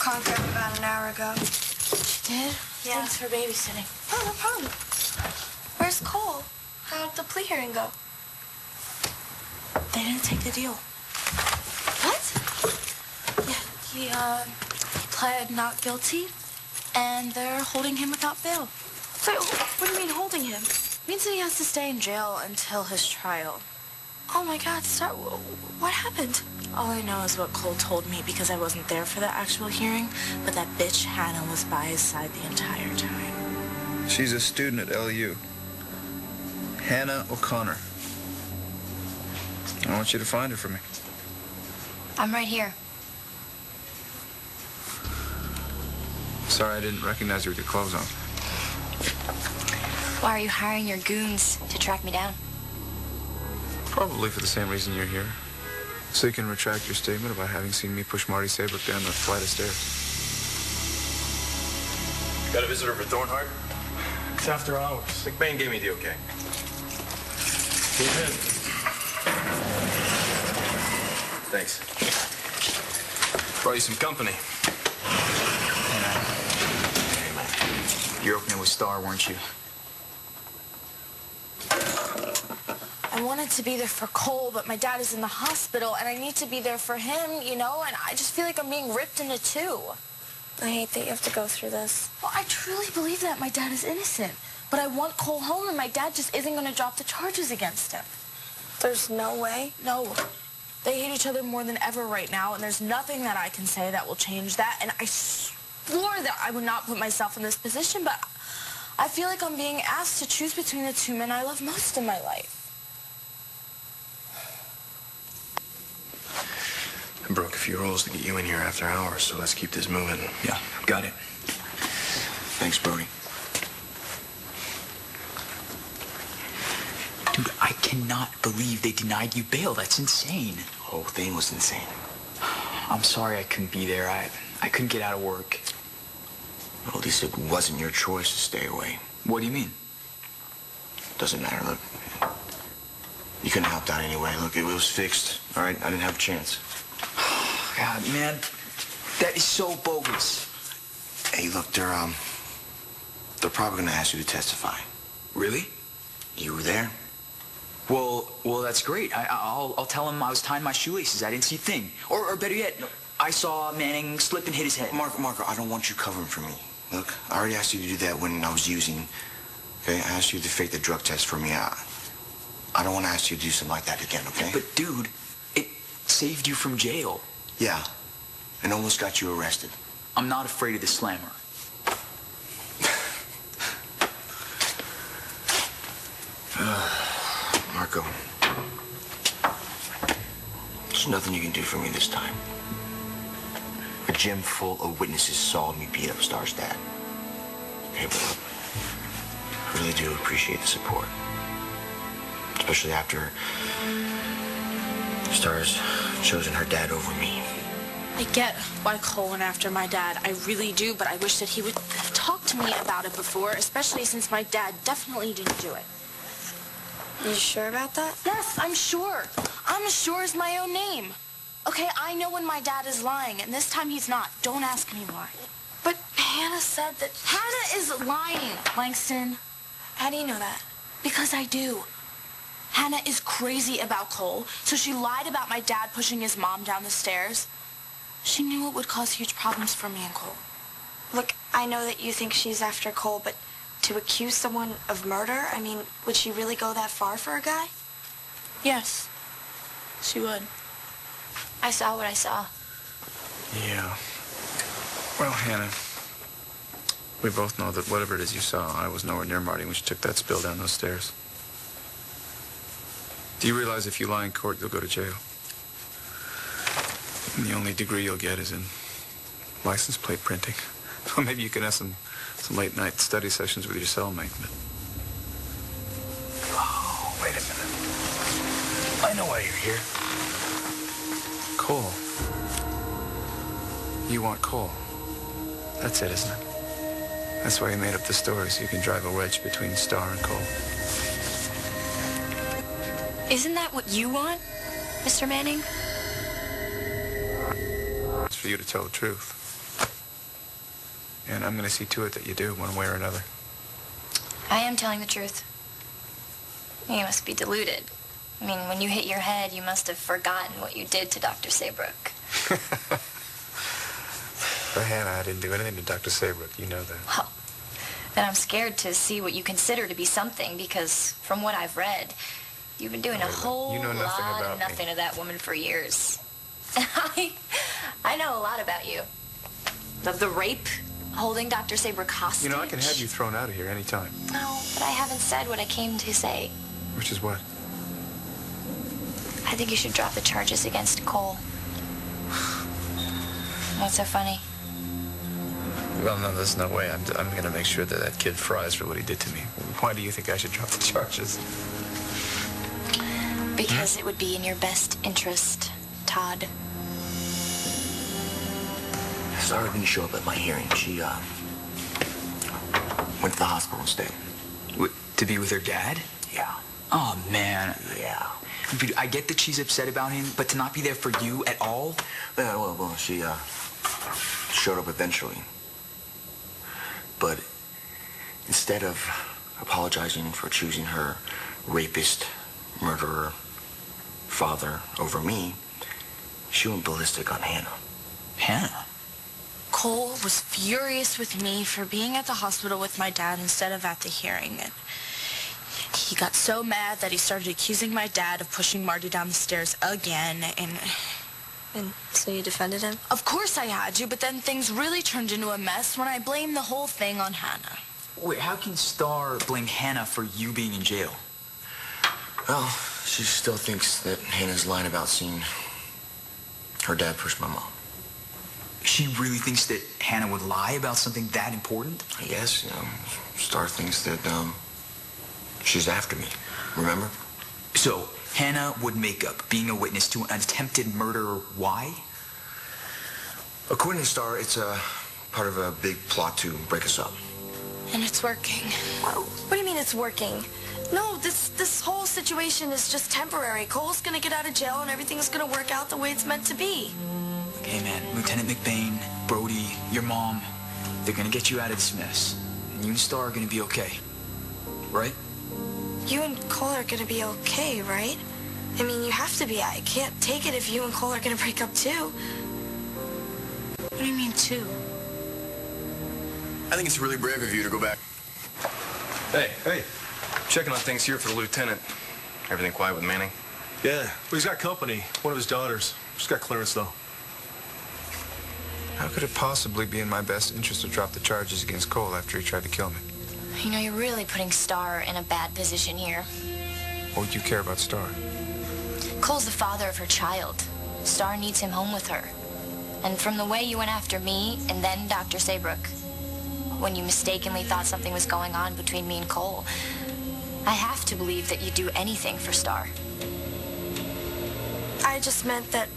called Grandma about an hour ago. She did? Yeah. Thanks for babysitting. Oh, no problem. Where's Cole? How'd the plea hearing go? They didn't take the deal. What? Yeah, he pled not guilty, and they're holding him without bail. So, what do you mean holding him? It means that he has to stay in jail until his trial. Oh my God, Starr, what happened? All I know is what Cole told me because I wasn't there for the actual hearing, but that bitch Hannah was by his side the entire time. She's a student at LU. Hannah O'Connor. I want you to find her for me. I'm right here. Sorry I didn't recognize you with your clothes on. Why are you hiring your goons to track me down? Probably for the same reason you're here. So you can retract your statement about having seen me push Marty Saybrook down the flight of stairs. Got a visitor for Thornhart? It's after hours. McBain gave me the okay. Go ahead. Thanks. Brought you some company. Hey, man. You're opening with Starr, weren't you? I wanted to be there for Cole, but my dad is in the hospital, and I need to be there for him, you know, and I just feel like I'm being ripped into two. I hate that you have to go through this. Well, I truly believe that my dad is innocent, but I want Cole home, and my dad just isn't going to drop the charges against him. There's no way? No. They hate each other more than ever right now, and there's nothing that I can say that will change that, and I swore that I would not put myself in this position, but I feel like I'm being asked to choose between the two men I love most in my life. I broke a few rules to get you in here after hours, so let's keep this moving. Yeah, got it. Thanks, Brody. Dude, I cannot believe they denied you bail. That's insane. The whole thing was insane. I'm sorry I couldn't be there. I couldn't get out of work. Well, at least it wasn't your choice to stay away. What do you mean? Doesn't matter, look. You couldn't have helped out anyway. Look, it was fixed, all right? I didn't have a chance. God, man, that is so bogus. Hey, look, they're probably gonna ask you to testify. Really? You were there? Well, that's great. I'll tell him I was tying my shoelaces. I didn't see a thing. Or better yet, I saw Manning slip and hit his head. Markko, I don't want you covering for me. Look, I already asked you to do that when I was using. Okay, I asked you to fake the drug test for me. I don't want to ask you to do something like that again, okay? But dude, it saved you from jail. Yeah, and almost got you arrested. I'm not afraid of the slammer. Markko, there's nothing you can do for me this time. A gym full of witnesses saw me beat up Starr's dad. Okay, but look, I really do appreciate the support. Especially after Starr's chosen her dad over me. I get why Cole went after my dad. I really do, but I wish that he would talk to me about it before, especially since my dad definitely didn't do it. You sure about that? Yes, I'm sure. I'm as sure as my own name. Okay, I know when my dad is lying, and this time he's not. Don't ask me why. But Hannah said that... Hannah is lying, Langston. How do you know that? Because I do. Hannah is crazy about Cole, so she lied about my dad pushing his mom down the stairs. She knew it would cause huge problems for me and Cole. Look, I know that you think she's after Cole, but to accuse someone of murder, I mean, would she really go that far for a guy? Yes, she would. I saw what I saw. Yeah. Well, Hannah, we both know that whatever it is you saw, I was nowhere near Marty when she took that spill down those stairs. Do you realize if you lie in court, you'll go to jail? And the only degree you'll get is in license plate printing. Well, maybe you can have some late-night study sessions with your cellmate, but... Oh, wait a minute. I know why you're here. Cole. You want Cole. That's it, isn't it? That's why you made up the story, so you can drive a wedge between Starr and Cole. Isn't that what you want, Mr. Manning? It's for you to tell the truth. And I'm going to see to it that you do, one way or another. I am telling the truth. You must be deluded. I mean, when you hit your head, you must have forgotten what you did to Dr. Saybrook. But Hannah, I didn't do anything to Dr. Saybrook. You know that. Well, then I'm scared to see what you consider to be something, because from what I've read, you've been doing a whole You know nothing lot about of me. nothing to that woman for years. I know a lot about you. Of the rape, holding Dr. Saybrook hostage. You know, I can have you thrown out of here anytime. No, but I haven't said what I came to say. Which is what? I think you should drop the charges against Cole. What's so funny? Well, no, there's no way. I'm going to make sure that that kid fries for what he did to me. Why do you think I should drop the charges? Because it would be in your best interest, Todd. Starr didn't show up at my hearing. She, went to the hospital instead. To be with her dad? Yeah. Oh, man. Yeah. Dude, I get that she's upset about him, but to not be there for you at all? Yeah, well, she, showed up eventually. But instead of apologizing for choosing her rapist, murderer, father over me, she went ballistic on Hannah. Hannah? Cole was furious with me for being at the hospital with my dad instead of at the hearing. And he got so mad that he started accusing my dad of pushing Marty down the stairs again. And so you defended him? Of course I had to, but then things really turned into a mess when I blamed the whole thing on Hannah. Wait, how can Starr blame Hannah for you being in jail? Well, she still thinks that Hannah's lying about seeing her dad push my mom. She really thinks that Hannah would lie about something that important? I guess, Starr thinks that, she's after me. Remember? So, Hannah would make up being a witness to an attempted murder. Why? According to Starr, it's a part of a big plot to break us up. And it's working. What do you mean it's working? No, this whole situation is just temporary. Cole's gonna get out of jail and everything's gonna work out the way it's meant to be. Hey, man, Lieutenant McBain, Brody, your mom, they're gonna get you out of this mess. And you and Starr are gonna be okay. Right? You and Cole are gonna be okay, right? I mean, you have to be. I can't take it if you and Cole are gonna break up too. What do you mean, too? I think it's really brave of you to go back. Hey. Checking on things here for the lieutenant. Everything quiet with Manning? Yeah, well, he's got company. One of his daughters. She's got clearance, though. How could it possibly be in my best interest to drop the charges against Cole after he tried to kill me? You know, you're really putting Starr in a bad position here. What would you care about Starr? Cole's the father of her child. Starr needs him home with her. And from the way you went after me and then Dr. Saybrook, when you mistakenly thought something was going on between me and Cole, I have to believe that you'd do anything for Starr. I just meant that